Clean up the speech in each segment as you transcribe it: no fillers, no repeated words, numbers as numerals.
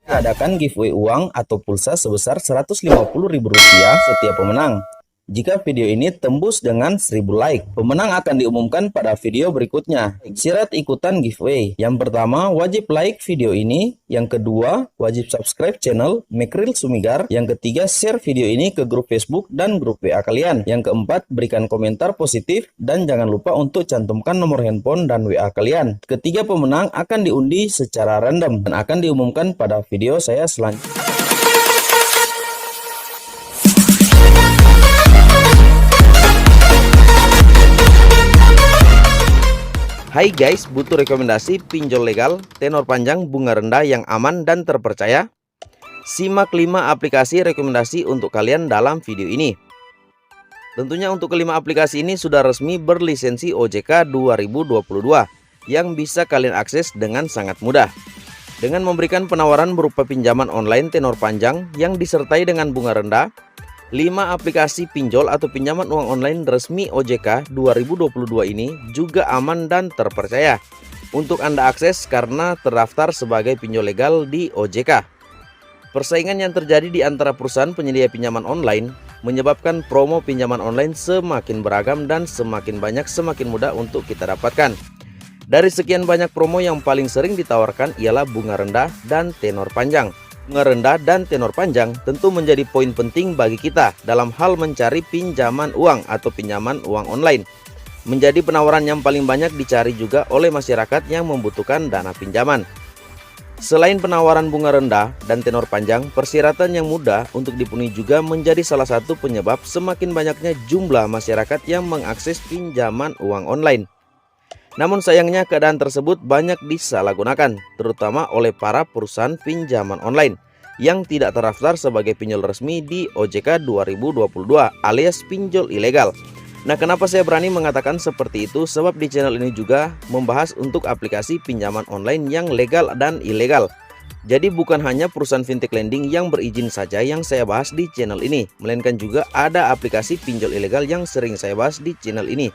Adakan giveaway uang atau pulsa sebesar Rp150.000 setiap pemenang. Jika video ini tembus dengan 1000 like, pemenang akan diumumkan pada video berikutnya. Syarat ikutan giveaway. Yang pertama, wajib like video ini. Yang kedua, wajib subscribe channel Mekril Sumigar. Yang ketiga, share video ini ke grup Facebook dan grup WA kalian. Yang keempat, berikan komentar positif dan jangan lupa untuk cantumkan nomor handphone dan WA kalian. Ketiga pemenang akan diundi secara random dan akan diumumkan pada video saya selanjutnya. Hai guys, butuh rekomendasi pinjol legal, tenor panjang, bunga rendah yang aman dan terpercaya? Simak 5 aplikasi rekomendasi untuk kalian dalam video ini. Tentunya untuk kelima aplikasi ini sudah resmi berlisensi OJK 2022 yang bisa kalian akses dengan sangat mudah. Dengan memberikan penawaran berupa pinjaman online tenor panjang yang disertai dengan bunga rendah, 5 aplikasi pinjol atau pinjaman uang online resmi OJK 2022 ini juga aman dan terpercaya untuk Anda akses karena terdaftar sebagai pinjol legal di OJK. Persaingan yang terjadi di antara perusahaan penyedia pinjaman online menyebabkan promo pinjaman online semakin beragam dan semakin banyak semakin mudah untuk kita dapatkan. Dari sekian banyak promo yang paling sering ditawarkan ialah bunga rendah dan tenor panjang. Bunga rendah dan tenor panjang tentu menjadi poin penting bagi kita dalam hal mencari pinjaman uang atau pinjaman uang online. Menjadi penawaran yang paling banyak dicari juga oleh masyarakat yang membutuhkan dana pinjaman. Selain penawaran bunga rendah dan tenor panjang, persyaratan yang mudah untuk dipenuhi juga menjadi salah satu penyebab semakin banyaknya jumlah masyarakat yang mengakses pinjaman uang online. Namun sayangnya keadaan tersebut banyak disalahgunakan, terutama oleh para perusahaan pinjaman online yang tidak terdaftar sebagai pinjol resmi di OJK 2022 alias pinjol ilegal. Nah, kenapa saya berani mengatakan seperti itu? Sebab di channel ini juga membahas untuk aplikasi pinjaman online yang legal dan ilegal. Jadi bukan hanya perusahaan fintech lending yang berizin saja yang saya bahas di channel ini, melainkan juga ada aplikasi pinjol ilegal yang sering saya bahas di channel ini.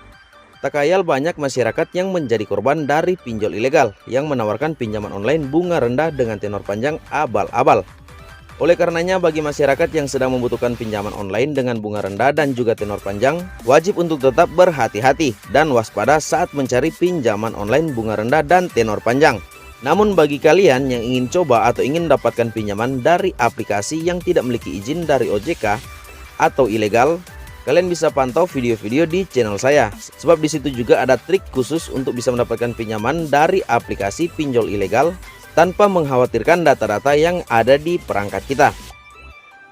Tak khayal banyak masyarakat yang menjadi korban dari pinjol ilegal yang menawarkan pinjaman online bunga rendah dengan tenor panjang abal-abal. Oleh karenanya bagi masyarakat yang sedang membutuhkan pinjaman online dengan bunga rendah dan juga tenor panjang, wajib untuk tetap berhati-hati dan waspada saat mencari pinjaman online bunga rendah dan tenor panjang. Namun bagi kalian yang ingin coba atau ingin mendapatkan pinjaman dari aplikasi yang tidak memiliki izin dari OJK atau ilegal, kalian bisa pantau video-video di channel saya, sebab di situ juga ada trik khusus untuk bisa mendapatkan pinjaman dari aplikasi pinjol ilegal tanpa mengkhawatirkan data-data yang ada di perangkat kita.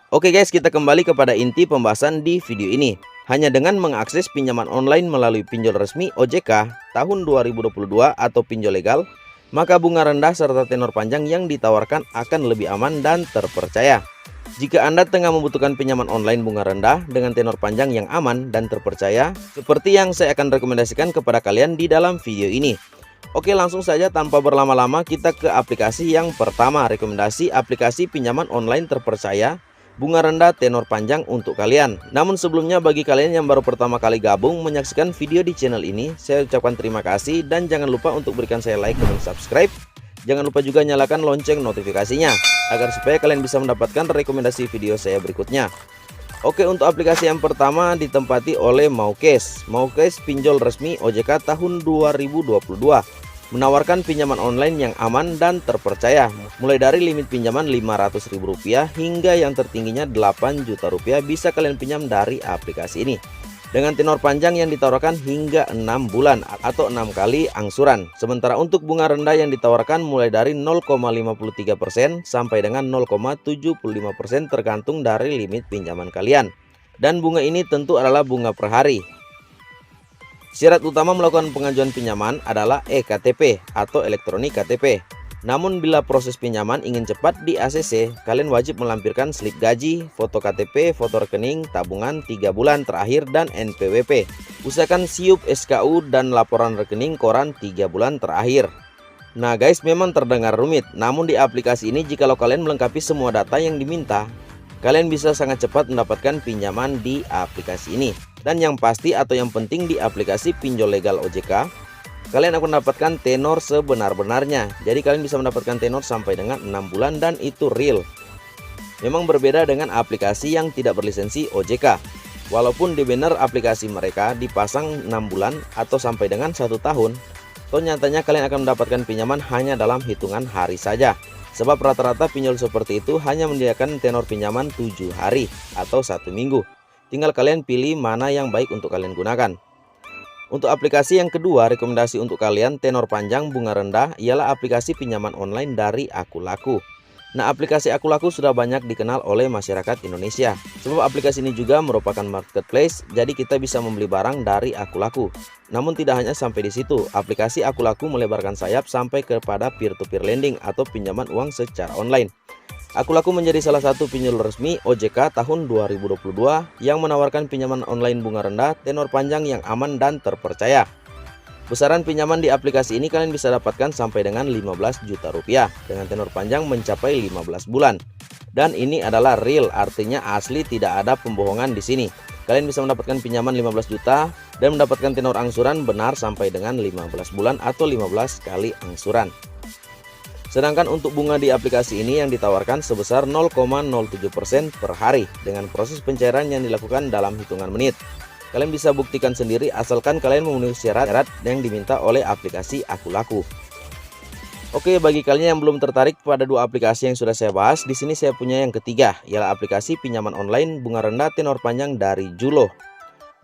Oke guys, kita kembali kepada inti pembahasan di video ini. Hanya dengan mengakses pinjaman online melalui pinjol resmi OJK tahun 2022 atau pinjol legal, maka bunga rendah serta tenor panjang yang ditawarkan akan lebih aman dan terpercaya. Jika Anda tengah membutuhkan pinjaman online bunga rendah dengan tenor panjang yang aman dan terpercaya, seperti yang saya akan rekomendasikan kepada kalian di dalam video ini. Oke, langsung saja tanpa berlama-lama kita ke aplikasi yang pertama. Rekomendasi aplikasi pinjaman online terpercaya bunga rendah tenor panjang untuk kalian. Namun sebelumnya bagi kalian yang baru pertama kali gabung menyaksikan video di channel ini, saya ucapkan terima kasih dan jangan lupa untuk berikan saya like dan subscribe. Jangan lupa juga nyalakan lonceng notifikasinya agar supaya kalian bisa mendapatkan rekomendasi video saya berikutnya. Oke, untuk aplikasi yang pertama ditempati oleh Maucase. Maucase pinjol resmi OJK tahun 2022. Menawarkan pinjaman online yang aman dan terpercaya. Mulai dari limit pinjaman Rp500.000 hingga yang tertingginya Rp8 juta bisa kalian pinjam dari aplikasi ini. Dengan tenor panjang yang ditawarkan hingga 6 bulan atau 6 kali angsuran. Sementara untuk bunga rendah yang ditawarkan mulai dari 0,53% sampai dengan 0,75% tergantung dari limit pinjaman kalian. Dan bunga ini tentu adalah bunga per hari. Syarat utama melakukan pengajuan pinjaman adalah eKTP atau elektronik KTP. Namun bila proses pinjaman ingin cepat di ACC, kalian wajib melampirkan slip gaji, foto KTP, foto rekening, tabungan 3 bulan terakhir dan NPWP. Usahakan siup SKU dan laporan rekening koran 3 bulan terakhir. Nah guys, memang terdengar rumit, namun di aplikasi ini jikalau kalian melengkapi semua data yang diminta, kalian bisa sangat cepat mendapatkan pinjaman di aplikasi ini. Dan yang pasti atau yang penting di aplikasi pinjol legal OJK, kalian akan mendapatkan tenor sebenar-benarnya. Jadi kalian bisa mendapatkan tenor sampai dengan 6 bulan dan itu real. Memang berbeda dengan aplikasi yang tidak berlisensi OJK. Walaupun di banner aplikasi mereka dipasang 6 bulan atau sampai dengan 1 tahun, toh nyatanya kalian akan mendapatkan pinjaman hanya dalam hitungan hari saja. Sebab rata-rata pinjol seperti itu hanya menyediakan tenor pinjaman 7 hari atau 1 minggu. Tinggal kalian pilih mana yang baik untuk kalian gunakan. Untuk aplikasi yang kedua, rekomendasi untuk kalian tenor panjang bunga rendah ialah aplikasi pinjaman online dari Akulaku. Nah, aplikasi Akulaku sudah banyak dikenal oleh masyarakat Indonesia. Sebab aplikasi ini juga merupakan marketplace, jadi kita bisa membeli barang dari Akulaku. Namun tidak hanya sampai di situ, aplikasi Akulaku melebarkan sayap sampai kepada peer-to-peer lending atau pinjaman uang secara online. Akulaku menjadi salah satu pinjol resmi OJK tahun 2022 yang menawarkan pinjaman online bunga rendah, tenor panjang yang aman dan terpercaya. Besaran pinjaman di aplikasi ini kalian bisa dapatkan sampai dengan 15 juta rupiah dengan tenor panjang mencapai 15 bulan. Dan ini adalah real, artinya asli, tidak ada pembohongan di sini. Kalian bisa mendapatkan pinjaman 15 juta dan mendapatkan tenor angsuran benar sampai dengan 15 bulan atau 15 kali angsuran. Sedangkan untuk bunga di aplikasi ini yang ditawarkan sebesar 0,07% per hari dengan proses pencairan yang dilakukan dalam hitungan menit. Kalian bisa buktikan sendiri asalkan kalian memenuhi syarat yang diminta oleh aplikasi Akulaku. Oke, bagi kalian yang belum tertarik pada dua aplikasi yang sudah saya bahas, di sini saya punya yang ketiga, ialah aplikasi pinjaman online bunga rendah tenor panjang dari Julo.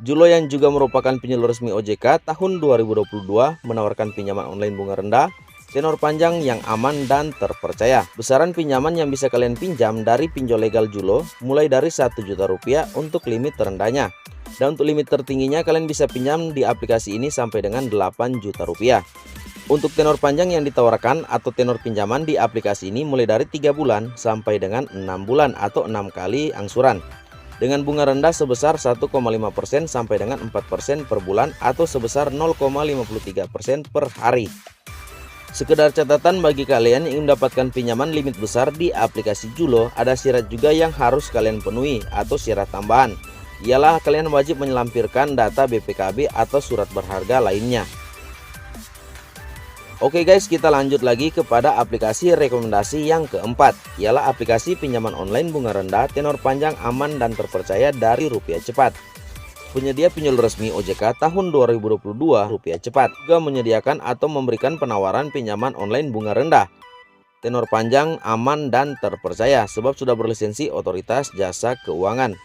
Julo yang juga merupakan pinjol resmi OJK tahun 2022 menawarkan pinjaman online bunga rendah, tenor panjang yang aman dan terpercaya. Besaran pinjaman yang bisa kalian pinjam dari pinjol legal Julo mulai dari 1 juta rupiah untuk limit terendahnya. Dan untuk limit tertingginya kalian bisa pinjam di aplikasi ini sampai dengan 8 juta rupiah. Untuk tenor panjang yang ditawarkan atau tenor pinjaman di aplikasi ini mulai dari 3 bulan sampai dengan 6 bulan atau 6 kali angsuran. Dengan bunga rendah sebesar 1,5% sampai dengan 4% per bulan atau sebesar 0,53% per hari. Sekedar catatan bagi kalian yang ingin mendapatkan pinjaman limit besar di aplikasi Julo, ada syarat juga yang harus kalian penuhi atau syarat tambahan. Ialah kalian wajib menyelampirkan data BPKB atau surat berharga lainnya. Oke guys, kita lanjut lagi kepada aplikasi rekomendasi yang keempat, ialah aplikasi pinjaman online bunga rendah tenor panjang aman dan terpercaya dari Rupiah Cepat. Penyedia pinjol resmi OJK tahun 2022 Rupiah Cepat juga menyediakan atau memberikan penawaran pinjaman online bunga rendah tenor panjang aman dan terpercaya sebab sudah berlisensi Otoritas Jasa Keuangan.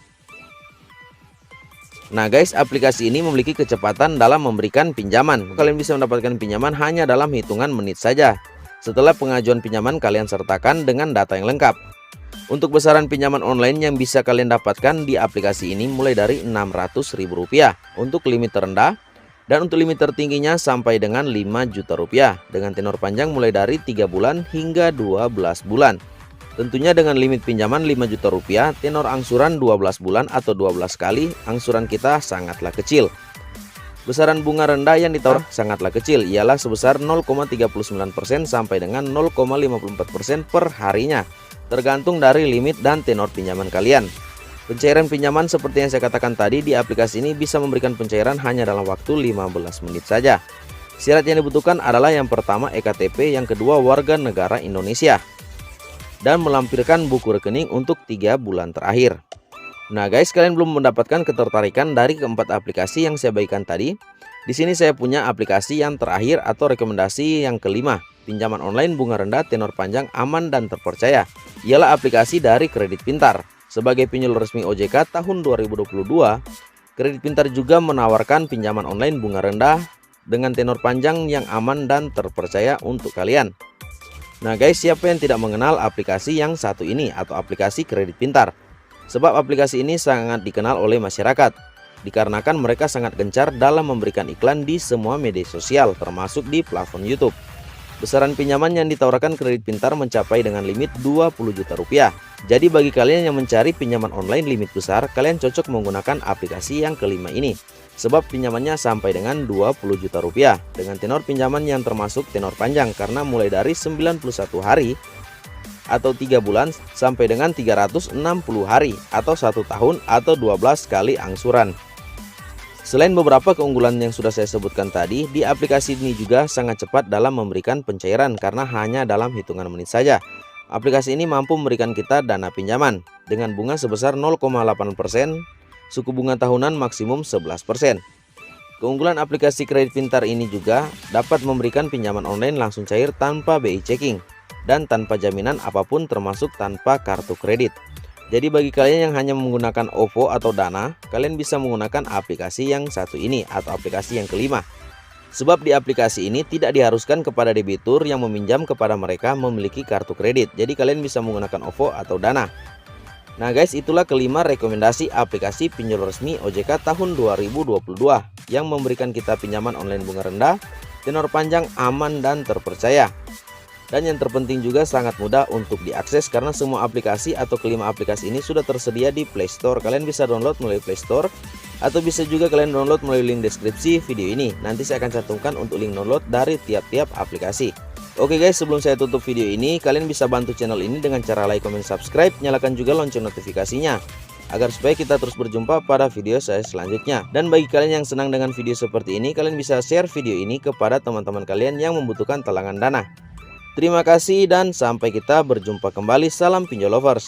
Nah guys, aplikasi ini memiliki kecepatan dalam memberikan pinjaman. Kalian bisa mendapatkan pinjaman hanya dalam hitungan menit saja setelah pengajuan pinjaman kalian sertakan dengan data yang lengkap. Untuk besaran pinjaman online yang bisa kalian dapatkan di aplikasi ini mulai dari Rp600.000 untuk limit terendah dan untuk limit tertingginya sampai dengan 5 juta rupiah dengan tenor panjang mulai dari 3 bulan hingga 12 bulan. Tentunya dengan limit pinjaman 5 juta rupiah, tenor angsuran 12 bulan atau 12 kali, angsuran kita sangatlah kecil. Besaran bunga rendah yang ditawarkan sangatlah kecil, ialah sebesar 0,39% sampai dengan 0,54% per harinya, tergantung dari limit dan tenor pinjaman kalian. Pencairan pinjaman seperti yang saya katakan tadi di aplikasi ini bisa memberikan pencairan hanya dalam waktu 15 menit saja. Syarat yang dibutuhkan adalah yang pertama EKTP, yang kedua warga negara Indonesia, dan melampirkan buku rekening untuk 3 bulan terakhir. Nah guys, kalian belum mendapatkan ketertarikan dari keempat aplikasi yang saya bagikan tadi. Di sini saya punya aplikasi yang terakhir atau rekomendasi yang kelima, pinjaman online bunga rendah tenor panjang aman dan terpercaya. Ialah aplikasi dari Kredit Pintar. Sebagai pinjol resmi OJK tahun 2022, Kredit Pintar juga menawarkan pinjaman online bunga rendah dengan tenor panjang yang aman dan terpercaya untuk kalian. Nah guys, siapa yang tidak mengenal aplikasi yang satu ini atau aplikasi Kredit Pintar? Sebab aplikasi ini sangat dikenal oleh masyarakat dikarenakan mereka sangat gencar dalam memberikan iklan di semua media sosial termasuk di platform YouTube. Besaran pinjaman yang ditawarkan Kredit Pintar mencapai dengan limit 20 juta rupiah. Jadi bagi kalian yang mencari pinjaman online limit besar, kalian cocok menggunakan aplikasi yang kelima ini. Sebab pinjamannya sampai dengan 20 juta rupiah dengan tenor pinjaman yang termasuk tenor panjang karena mulai dari 91 hari atau 3 bulan sampai dengan 360 hari atau 1 tahun atau 12 kali angsuran. Selain beberapa keunggulan yang sudah saya sebutkan tadi, di aplikasi ini juga sangat cepat dalam memberikan pencairan karena hanya dalam hitungan menit saja. Aplikasi ini mampu memberikan kita dana pinjaman dengan bunga sebesar 0,8%, suku bunga tahunan maksimum 11%. Keunggulan aplikasi kredit pintar ini juga dapat memberikan pinjaman online langsung cair tanpa BI checking dan tanpa jaminan apapun termasuk tanpa kartu kredit. Jadi bagi kalian yang hanya menggunakan OVO atau Dana, kalian bisa menggunakan aplikasi yang satu ini atau aplikasi yang kelima. Sebab di aplikasi ini tidak diharuskan kepada debitur yang meminjam kepada mereka memiliki kartu kredit. Jadi kalian bisa menggunakan OVO atau Dana. Nah guys, itulah kelima rekomendasi aplikasi pinjol resmi OJK tahun 2022 yang memberikan kita pinjaman online bunga rendah, tenor panjang, aman dan terpercaya. Dan yang terpenting juga sangat mudah untuk diakses karena semua aplikasi atau kelima aplikasi ini sudah tersedia di Play Store. Kalian bisa download melalui Play Store atau bisa juga kalian download melalui link deskripsi video ini. Nanti saya akan cantumkan untuk link download dari tiap-tiap aplikasi. Oke guys, sebelum saya tutup video ini, kalian bisa bantu channel ini dengan cara like, comment, subscribe, nyalakan juga lonceng notifikasinya agar supaya kita terus berjumpa pada video saya selanjutnya. Dan bagi kalian yang senang dengan video seperti ini, kalian bisa share video ini kepada teman-teman kalian yang membutuhkan talangan dana. Terima kasih dan sampai kita berjumpa kembali. Salam pinjol lovers.